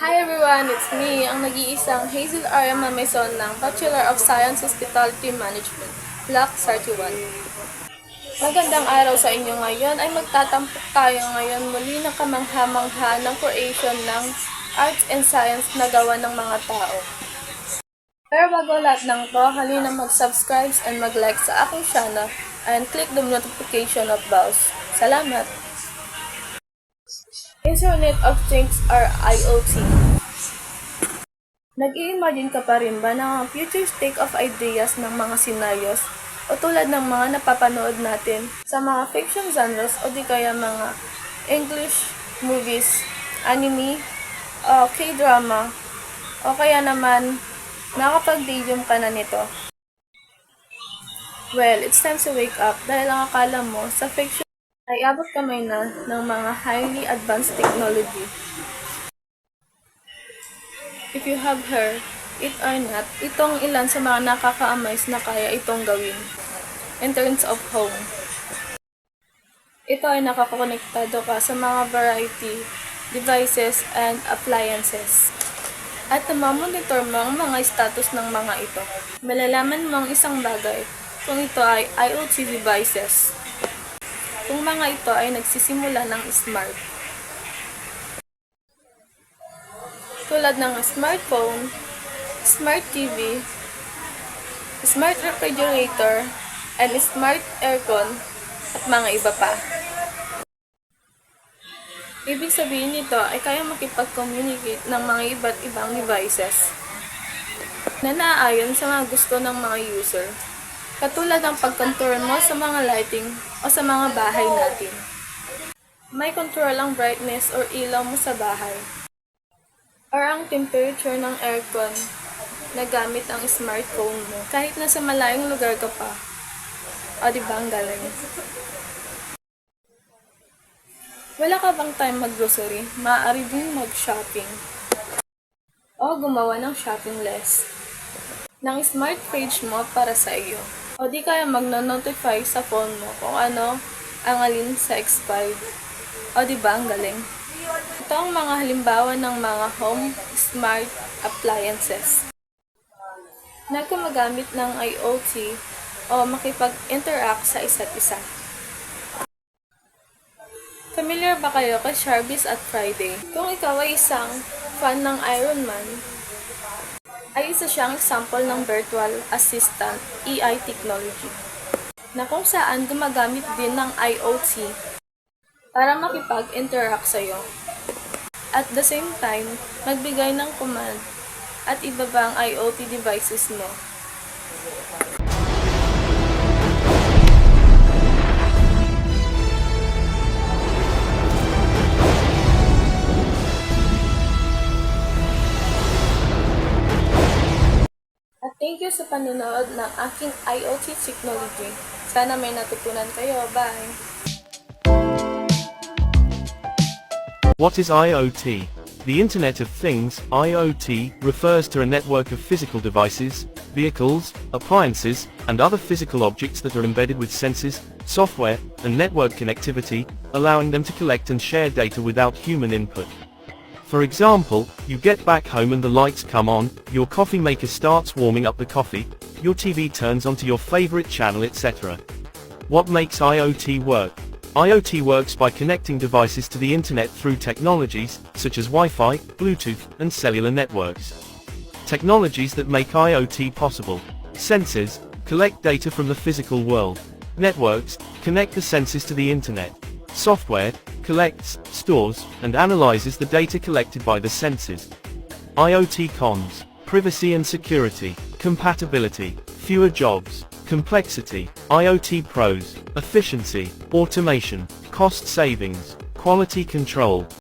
Hi everyone, it's me, ang nag-iisang Hazel Aria Mamaison ng Bachelor of Science Hospitality Management, Block 31. Magandang araw sa inyo ngayon ay magtatampok tayo ngayon muli ng kamangha-mangha ng creation ng arts and science na gawa ng mga tao. Pero bago lahat ng to, halina mag-subscribe and mag-like sa aking channel and click the notification of bells. Salamat! Internet of Things or IoT. Nag-i-imagine ka pa rin ba ng futuristic of ideas ng mga scenarios o tulad ng mga napapanood natin sa mga fiction genres o di kaya mga English movies, anime, o K-drama o kaya naman nakapag-daydream ka na nito? Well, it's time to wake up dahil ang akala mo sa fiction ay abot kamay na ng mga highly advanced technology. If you have heard it or not, itong ilan sa mga nakaka-amaze na kaya itong gawin. In terms of home, ito ay nakakonektado ka sa mga variety, devices, and appliances. At namamonitor mo ang mga status ng mga ito. Malalaman mo ang isang bagay kung ito ay IoT devices. Kung mga ito ay nagsisimula ng smart. Tulad ng smartphone, smart TV, smart refrigerator, and smart aircon, at mga iba pa. Ibig sabihin nito ay kaya makipag-communicate ng mga iba't ibang devices na naaayon sa mga gusto ng mga user. Katulad ng pag-control mo sa mga lighting o sa mga bahay natin. May control ang brightness or ilaw mo sa bahay. Or ang temperature ng aircon na gamit ang smartphone mo kahit nasa malayong lugar ka pa. O diba ang galing? Wala ka bang time mag-grocery? Maaari din mag-shopping. O gumawa ng shopping list ng smart page mo para sa iyo. O di kaya magno-notify sa phone mo kung ano ang alin sa expired. O diba ang galing? Ito ang mga halimbawa ng mga home smart appliances na gumagamit ng IoT o makipag-interact sa isa't isa. Familiar ba kayo kay Jarvis at Friday? Kung ikaw ay isang fan ng Iron Man, ay isa siyang example ng virtual assistant AI technology na kung saan gumagamit din ng IoT para makipag-interact sa'yo. At the same time, magbigay ng command at ibaba ang IoT devices mo. At thank you sa panonood ng aking IoT technology. Sana may natutunan kayo. Bye! What is IoT? The Internet of Things, IoT, refers to a network of physical devices, vehicles, appliances, and other physical objects that are embedded with sensors, software, and network connectivity, allowing them to collect and share data without human input. For example, you get back home and the lights come on, your coffee maker starts warming up the coffee, your TV turns onto your favorite channel, etc. What makes IoT work? IoT works by connecting devices to the internet through technologies, such as Wi-Fi, Bluetooth, and cellular networks. Technologies that make IoT possible. Sensors collect data from the physical world. Networks connect the sensors to the internet. Software collects, stores, and analyzes the data collected by the sensors. IoT cons: privacy and security, compatibility, fewer jobs, complexity. IoT pros: efficiency, automation, cost savings, quality control.